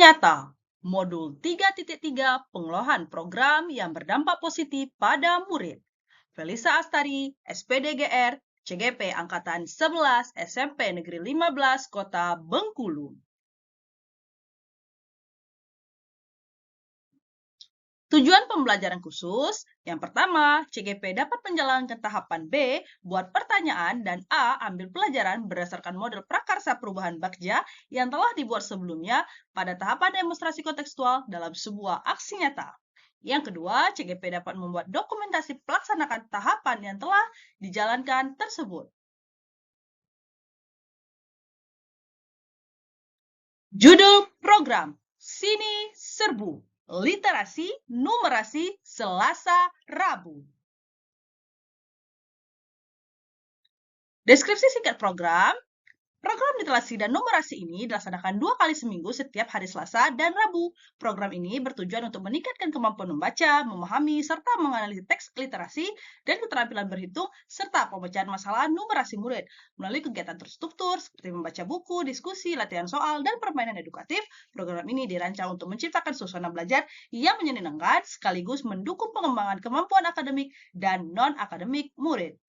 Nyata, Modul 3.3 Pengolahan Program yang berdampak positif pada murid. Felisa Astari, SPDGR, CGP Angkatan 11, SMP Negeri 15, Kota Bengkulu. Tujuan pembelajaran khusus, yang pertama, CGP dapat menjalankan tahapan B, buat pertanyaan, dan A, ambil pelajaran berdasarkan model prakarsa perubahan Bagja yang telah dibuat sebelumnya pada tahapan demonstrasi kontekstual dalam sebuah aksi nyata. Yang kedua, CGP dapat membuat dokumentasi pelaksanakan tahapan yang telah dijalankan tersebut. Judul program, Sini Serbu. Literasi, numerasi, Selasa, Rabu. Deskripsi singkat program. Program literasi dan numerasi ini dilaksanakan 2 kali seminggu setiap hari Selasa dan Rabu. Program ini bertujuan untuk meningkatkan kemampuan membaca, memahami, serta menganalisis teks literasi dan keterampilan berhitung, serta pemecahan masalah numerasi murid. Melalui kegiatan terstruktur seperti membaca buku, diskusi, latihan soal, dan permainan edukatif, program ini dirancang untuk menciptakan suasana belajar yang menyenangkan sekaligus mendukung pengembangan kemampuan akademik dan non-akademik murid.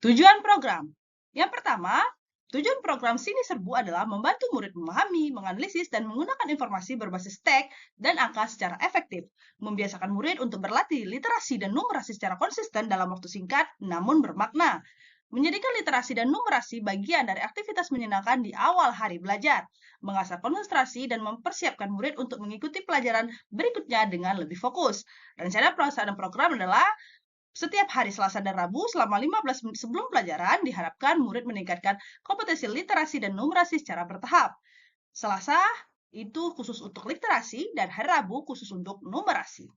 Tujuan program. Yang pertama, tujuan program Sini Serbu adalah membantu murid memahami, menganalisis, dan menggunakan informasi berbasis teks dan angka secara efektif. Membiasakan murid untuk berlatih literasi dan numerasi secara konsisten dalam waktu singkat, namun bermakna. Menjadikan literasi dan numerasi bagian dari aktivitas menyenangkan di awal hari belajar. Mengasah konsentrasi dan mempersiapkan murid untuk mengikuti pelajaran berikutnya dengan lebih fokus. Rencana pelaksanaan program adalah setiap hari Selasa dan Rabu selama 15 menit sebelum pelajaran diharapkan murid meningkatkan kompetensi literasi dan numerasi secara bertahap. Selasa itu khusus untuk literasi dan hari Rabu khusus untuk numerasi.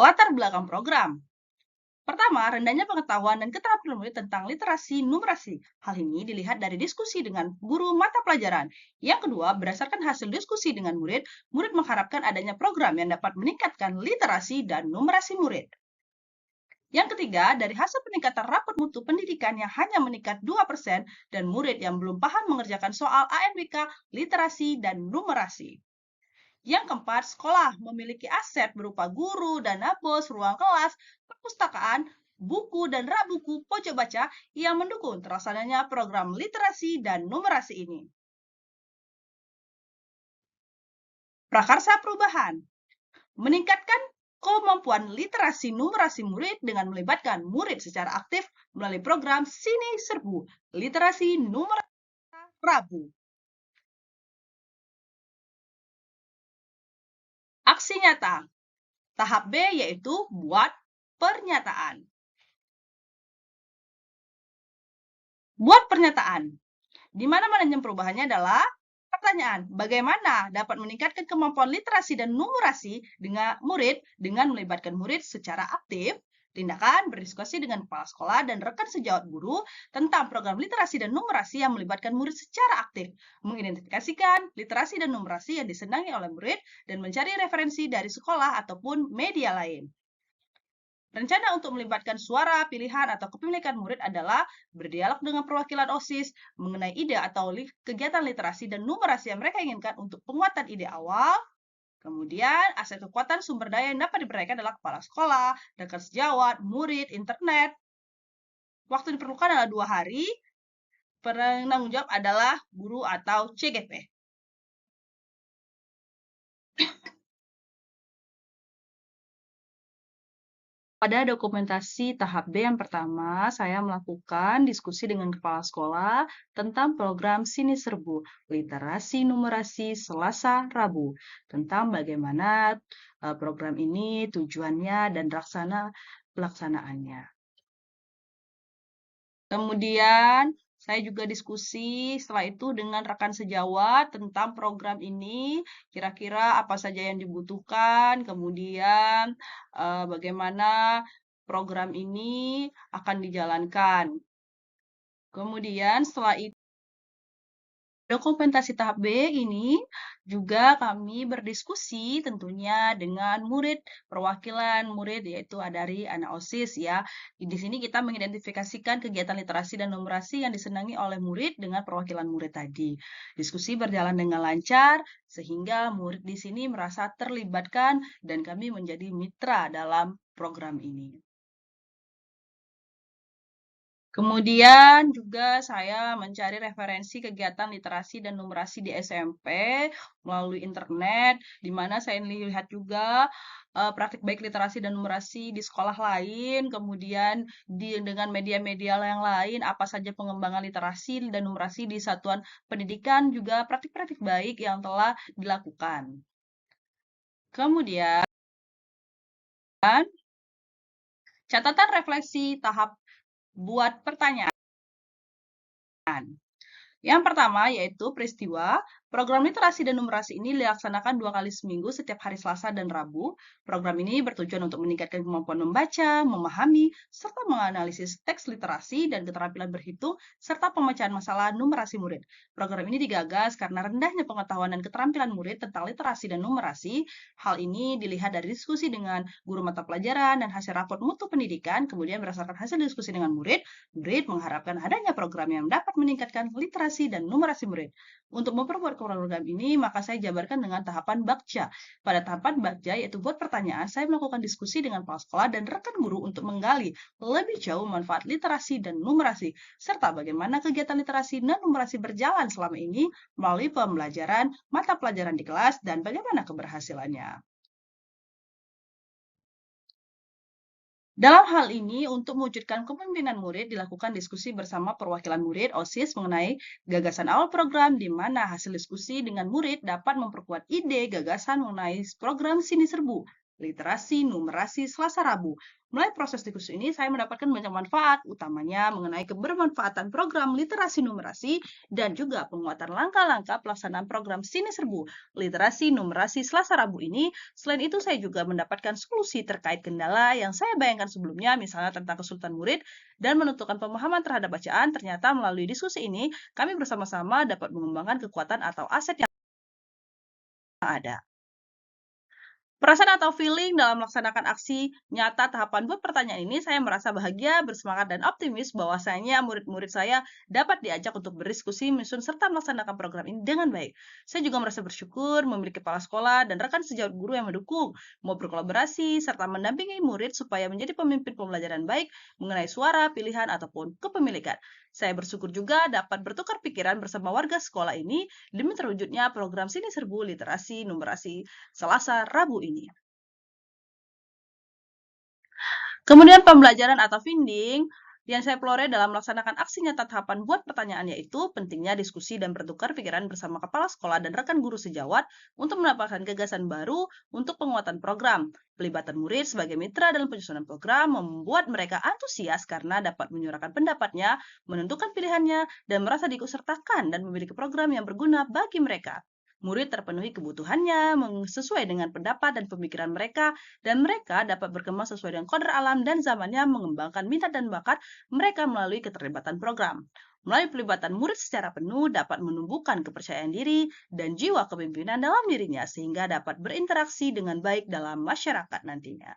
Latar belakang program. Pertama, rendahnya pengetahuan dan keterampilan murid tentang literasi numerasi. Hal ini dilihat dari diskusi dengan guru mata pelajaran. Yang kedua, berdasarkan hasil diskusi dengan murid, murid mengharapkan adanya program yang dapat meningkatkan literasi dan numerasi murid. Yang ketiga, dari hasil peningkatan rapot mutu pendidikan yang hanya meningkat 2% dan murid yang belum paham mengerjakan soal ANWK, literasi, dan numerasi. Yang keempat, sekolah memiliki aset berupa guru, dana bos, ruang kelas, perpustakaan, buku, dan rak buku pojok baca yang mendukung terlaksananya program literasi dan numerasi ini. Prakarsa perubahan. Meningkatkan kemampuan literasi numerasi murid dengan melibatkan murid secara aktif melalui program Sini Serbu, literasi numerasi Rabu. Aksi nyata. Tahap B yaitu buat pernyataan. Buat pernyataan. Di mana manajemen perubahannya adalah pertanyaan, bagaimana dapat meningkatkan kemampuan literasi dan numerasi dengan murid dengan melibatkan murid secara aktif? Tindakan berdiskusi dengan kepala sekolah dan rekan sejawat guru tentang program literasi dan numerasi yang melibatkan murid secara aktif, mengidentifikasikan literasi dan numerasi yang disenangi oleh murid, dan mencari referensi dari sekolah ataupun media lain. Rencana untuk melibatkan suara, pilihan, atau kepemilikan murid adalah berdialog dengan perwakilan OSIS mengenai ide atau kegiatan literasi dan numerasi yang mereka inginkan untuk penguatan ide awal. Kemudian, aset kekuatan sumber daya yang dapat diberdayakan adalah kepala sekolah, rekan sejawat, murid, internet. Waktu diperlukan adalah 2 hari. Penanggung jawab adalah guru atau CGP. Pada dokumentasi tahap B yang pertama, saya melakukan diskusi dengan kepala sekolah tentang program Sini Serbu, literasi numerasi Selasa Rabu, tentang bagaimana program ini, tujuannya, dan pelaksanaannya. Kemudian, saya juga diskusi setelah itu dengan rekan sejawat tentang program ini, kira-kira apa saja yang dibutuhkan, kemudian bagaimana program ini akan dijalankan. Kemudian setelah itu Dokumentasi tahap B ini juga kami berdiskusi tentunya dengan murid, perwakilan murid yaitu dari anak OSIS ya. Di sini kita mengidentifikasikan kegiatan literasi dan numerasi yang disenangi oleh murid dengan perwakilan murid tadi. Diskusi berjalan dengan lancar sehingga murid di sini merasa terlibatkan dan kami menjadi mitra dalam program ini. Kemudian juga saya mencari referensi kegiatan literasi dan numerasi di SMP melalui internet, di mana saya lihat juga praktik baik literasi dan numerasi di sekolah lain, kemudian dengan media-media yang lain, apa saja pengembangan literasi dan numerasi di satuan pendidikan, juga praktik-praktik baik yang telah dilakukan. Kemudian, catatan refleksi tahap buat pertanyaan. Yang pertama yaitu peristiwa program literasi dan numerasi ini dilaksanakan 2 kali seminggu setiap hari Selasa dan Rabu. Program ini bertujuan untuk meningkatkan kemampuan membaca, memahami, serta menganalisis teks literasi dan keterampilan berhitung, serta pemecahan masalah numerasi murid. Program ini digagas karena rendahnya pengetahuan dan keterampilan murid tentang literasi dan numerasi. Hal ini dilihat dari diskusi dengan guru mata pelajaran dan hasil raport mutu pendidikan, kemudian berdasarkan hasil diskusi dengan murid, murid mengharapkan adanya program yang dapat meningkatkan literasi dan numerasi murid. Untuk memperkuat program ini, maka saya jabarkan dengan tahapan bakca. Pada tahapan bakca, yaitu buat pertanyaan, saya melakukan diskusi dengan kepala sekolah dan rekan guru untuk menggali lebih jauh manfaat literasi dan numerasi, serta bagaimana kegiatan literasi dan numerasi berjalan selama ini melalui pembelajaran mata pelajaran di kelas dan bagaimana keberhasilannya. Dalam hal ini, untuk mewujudkan kepemimpinan murid, dilakukan diskusi bersama perwakilan murid OSIS mengenai gagasan awal program, di mana hasil diskusi dengan murid dapat memperkuat ide gagasan mengenai program Sini Serbu, literasi, numerasi, Selasa Rabu. Mulai proses diskusi ini, saya mendapatkan banyak manfaat, utamanya mengenai kebermanfaatan program literasi numerasi dan juga penguatan langkah-langkah pelaksanaan program Sini Serbu, literasi, numerasi, Selasa Rabu ini. Selain itu, saya juga mendapatkan solusi terkait kendala yang saya bayangkan sebelumnya, misalnya tentang kesulitan murid dan menentukan pemahaman terhadap bacaan. Ternyata melalui diskusi ini, kami bersama-sama dapat mengembangkan kekuatan atau aset yang ada. Perasaan atau feeling dalam melaksanakan aksi nyata tahapan buat pertanyaan ini, saya merasa bahagia, bersemangat, dan optimis bahwasanya murid-murid saya dapat diajak untuk berdiskusi, menyusun, serta melaksanakan program ini dengan baik. Saya juga merasa bersyukur memiliki kepala sekolah dan rekan sejawat guru yang mendukung, mau berkolaborasi, serta mendampingi murid supaya menjadi pemimpin pembelajaran baik mengenai suara, pilihan, ataupun kepemilikan. Saya bersyukur juga dapat bertukar pikiran bersama warga sekolah ini demi terwujudnya program Sini Serbu Literasi Numerasi Selasa Rabu ini. Kemudian pembelajaran atau finding yang saya peloreh dalam melaksanakan aksi nyata tahapan buat pertanyaan yaitu pentingnya diskusi dan bertukar pikiran bersama kepala sekolah dan rekan guru sejawat untuk mendapatkan gagasan baru untuk penguatan program. Pelibatan murid sebagai mitra dalam penyusunan program membuat mereka antusias karena dapat menyuarakan pendapatnya, menentukan pilihannya, dan merasa diikutsertakan dan memiliki program yang berguna bagi mereka. Murid terpenuhi kebutuhannya sesuai dengan pendapat dan pemikiran mereka, dan mereka dapat berkembang sesuai dengan kodrat alam dan zamannya mengembangkan minat dan bakat mereka melalui keterlibatan program. Melalui pelibatan murid secara penuh dapat menumbuhkan kepercayaan diri dan jiwa kepemimpinan dalam dirinya sehingga dapat berinteraksi dengan baik dalam masyarakat nantinya.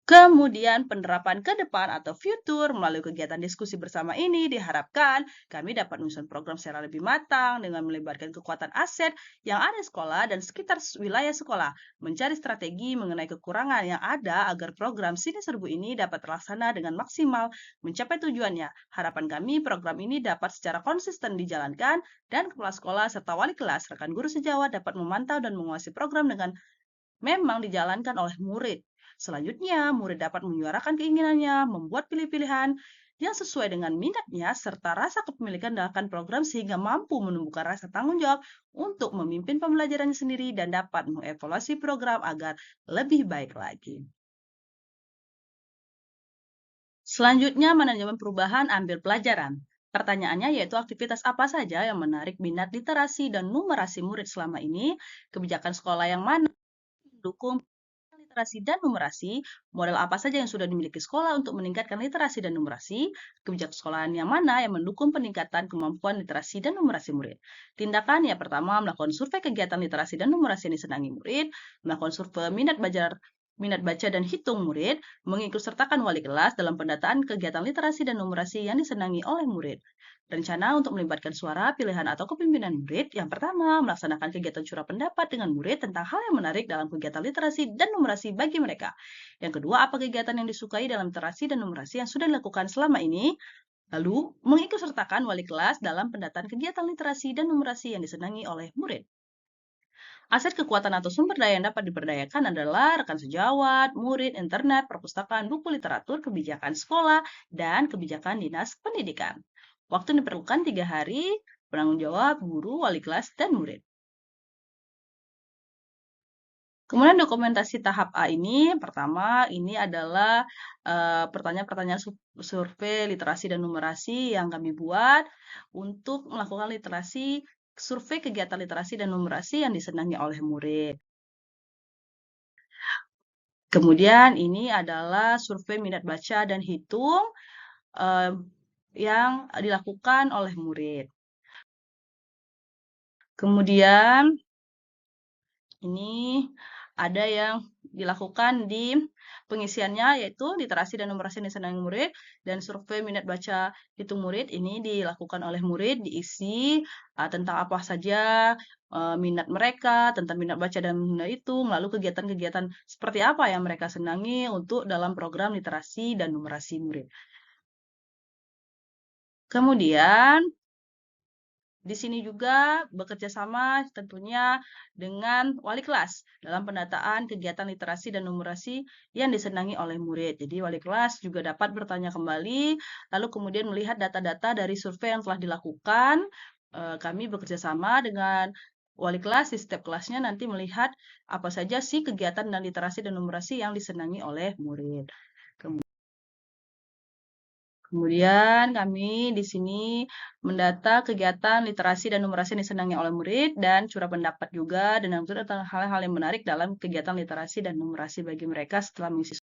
Kemudian penerapan ke depan atau future melalui kegiatan diskusi bersama ini diharapkan kami dapat menyusun program secara lebih matang dengan melibatkan kekuatan aset yang ada di sekolah dan sekitar wilayah sekolah, mencari strategi mengenai kekurangan yang ada agar program Sini Serbu ini dapat terlaksana dengan maksimal mencapai tujuannya. Harapan kami program ini dapat secara konsisten dijalankan dan kepala sekolah serta wali kelas, rekan guru sejawat dapat memantau dan menguasai program dengan memang dijalankan oleh murid. Selanjutnya, murid dapat menyuarakan keinginannya, membuat pilih-pilihan yang sesuai dengan minatnya, serta rasa kepemilikan dalam program sehingga mampu menumbuhkan rasa tanggung jawab untuk memimpin pembelajarannya sendiri dan dapat mengevaluasi program agar lebih baik lagi. Selanjutnya, manajemen perubahan ambil pelajaran. Pertanyaannya yaitu aktivitas apa saja yang menarik minat literasi dan numerasi murid selama ini, kebijakan sekolah yang mana mendukung literasi dan numerasi, model apa saja yang sudah dimiliki sekolah untuk meningkatkan literasi dan numerasi, kebijakan sekolahan yang mana yang mendukung peningkatan kemampuan literasi dan numerasi murid. Tindakan yang pertama, melakukan survei kegiatan literasi dan numerasi yang disenangi murid, melakukan survei minat baca dan hitung murid, mengikut sertakan wali kelas dalam pendataan kegiatan literasi dan numerasi yang disenangi oleh murid. Rencana untuk melibatkan suara, pilihan, atau kepemimpinan murid. Yang pertama, melaksanakan kegiatan curah pendapat dengan murid tentang hal yang menarik dalam kegiatan literasi dan numerasi bagi mereka. Yang kedua, apa kegiatan yang disukai dalam literasi dan numerasi yang sudah dilakukan selama ini. Lalu, mengikutsertakan wali kelas dalam pendataan kegiatan literasi dan numerasi yang disenangi oleh murid. Aset kekuatan atau sumber daya yang dapat diberdayakan adalah rekan sejawat, murid, internet, perpustakaan, buku literatur, kebijakan sekolah, dan kebijakan dinas pendidikan. Waktu yang diperlukan 3 hari, penanggung jawab, guru, wali kelas, dan murid. Kemudian dokumentasi tahap A ini, pertama ini adalah pertanyaan-pertanyaan survei literasi dan numerasi yang kami buat untuk melakukan survei kegiatan literasi dan numerasi yang disenangi oleh murid. Kemudian ini adalah survei minat baca dan hitung yang dilakukan oleh murid. Kemudian ini ada yang dilakukan di pengisiannya, yaitu literasi dan numerasi yang disenangi murid, dan survei minat baca hitung murid ini dilakukan oleh murid, diisi tentang apa saja minat mereka, tentang minat baca dan minat hitung, lalu kegiatan-kegiatan seperti apa yang mereka senangi untuk dalam program literasi dan numerasi murid. Kemudian di sini juga bekerja sama tentunya dengan wali kelas dalam pendataan kegiatan literasi dan numerasi yang disenangi oleh murid. Jadi wali kelas juga dapat bertanya kembali, lalu kemudian melihat data-data dari survei yang telah dilakukan. Kami bekerja sama dengan wali kelas di setiap kelasnya nanti melihat apa saja sih kegiatan dan literasi dan numerasi yang disenangi oleh murid. Kemudian kami di sini mendata kegiatan literasi dan numerasi yang disenangi oleh murid dan curah pendapat juga dan tentang hal-hal yang menarik dalam kegiatan literasi dan numerasi bagi mereka setelah mengisi.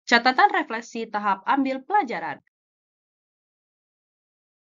Catatan refleksi tahap ambil pelajaran.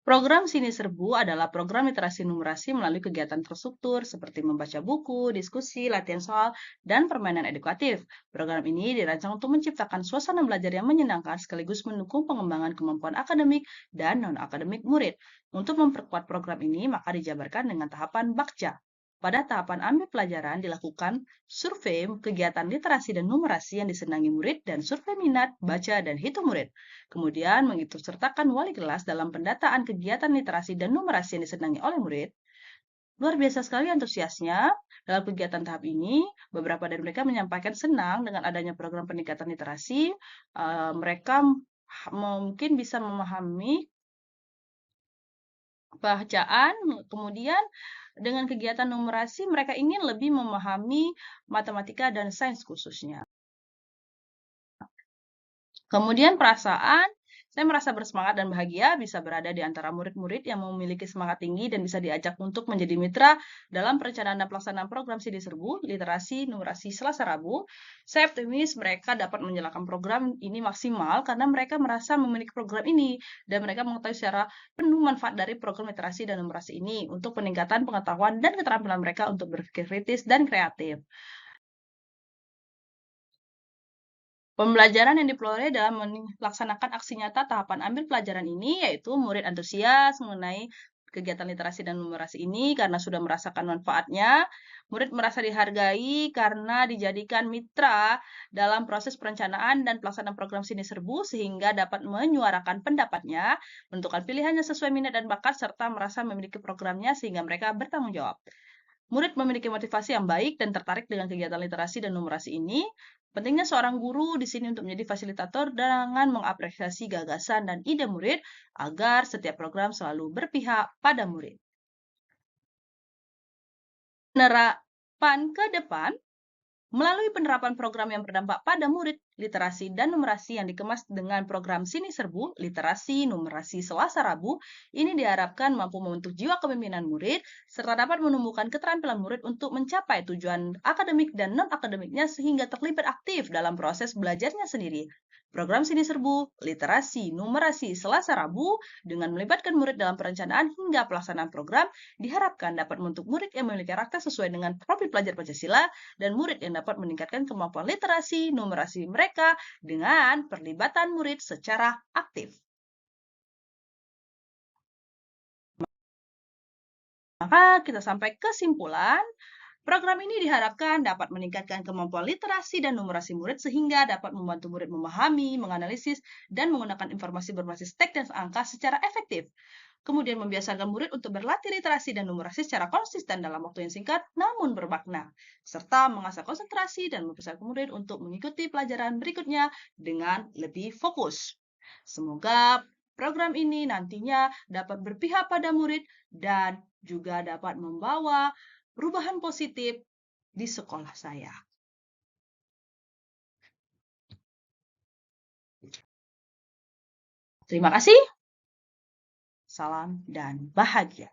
Program Sini Serbu adalah program literasi numerasi melalui kegiatan terstruktur seperti membaca buku, diskusi, latihan soal, dan permainan edukatif. Program ini dirancang untuk menciptakan suasana belajar yang menyenangkan sekaligus mendukung pengembangan kemampuan akademik dan non-akademik murid. Untuk memperkuat program ini, maka dijabarkan dengan tahapan Bakja. Pada tahapan ambil pelajaran dilakukan survei kegiatan literasi dan numerasi yang disenangi murid dan survei minat, baca, dan hitung murid. Kemudian mengikutsertakan wali kelas dalam pendataan kegiatan literasi dan numerasi yang disenangi oleh murid. Luar biasa sekali antusiasnya dalam kegiatan tahap ini. Beberapa dari mereka menyampaikan senang dengan adanya program peningkatan literasi. Mereka mungkin bisa memahami bacaan, kemudian dengan kegiatan numerasi mereka ingin lebih memahami matematika dan sains khususnya. Kemudian perasaan, saya merasa bersemangat dan bahagia bisa berada di antara murid-murid yang memiliki semangat tinggi dan bisa diajak untuk menjadi mitra dalam perencanaan dan pelaksanaan program Sini Serbu, literasi, numerasi Selasa Rabu. Saya optimis mereka dapat menjalankan program ini maksimal karena mereka merasa memiliki program ini dan mereka mengetahui secara penuh manfaat dari program literasi dan numerasi ini untuk peningkatan pengetahuan dan keterampilan mereka untuk berpikir kritis dan kreatif. Pembelajaran yang diperoleh dalam melaksanakan aksi nyata tahapan ambil pelajaran ini yaitu murid antusias mengenai kegiatan literasi dan numerasi ini karena sudah merasakan manfaatnya. Murid merasa dihargai karena dijadikan mitra dalam proses perencanaan dan pelaksanaan program Sini Serbu sehingga dapat menyuarakan pendapatnya, menentukan pilihannya sesuai minat dan bakat, serta merasa memiliki programnya sehingga mereka bertanggung jawab. Murid memiliki motivasi yang baik dan tertarik dengan kegiatan literasi dan numerasi ini. Pentingnya seorang guru di sini untuk menjadi fasilitator dengan mengapresiasi gagasan dan ide murid agar setiap program selalu berpihak pada murid. Penerapan ke depan, melalui penerapan program yang berdampak pada murid literasi, dan numerasi yang dikemas dengan program Sini Serbu, literasi, numerasi, Selasa Rabu, ini diharapkan mampu membentuk jiwa kepemimpinan murid, serta dapat menumbuhkan keterampilan murid untuk mencapai tujuan akademik dan non-akademiknya sehingga terlibat aktif dalam proses belajarnya sendiri. Program Sini Serbu, literasi, numerasi, Selasa Rabu, dengan melibatkan murid dalam perencanaan hingga pelaksanaan program, diharapkan dapat membentuk murid yang memiliki karakter sesuai dengan profil pelajar Pancasila dan murid yang dapat meningkatkan kemampuan literasi, numerasi mereka dengan perlibatan murid secara aktif. Maka kita sampai kesimpulan, program ini diharapkan dapat meningkatkan kemampuan literasi dan numerasi murid sehingga dapat membantu murid memahami, menganalisis, dan menggunakan informasi berbasis teks dan angka secara efektif. Kemudian membiasakan murid untuk berlatih literasi dan numerasi secara konsisten dalam waktu yang singkat namun bermakna, serta mengasah konsentrasi dan mempersiapkan murid untuk mengikuti pelajaran berikutnya dengan lebih fokus. Semoga program ini nantinya dapat berpihak pada murid dan juga dapat membawa perubahan positif di sekolah saya. Terima kasih. Salam dan bahagia.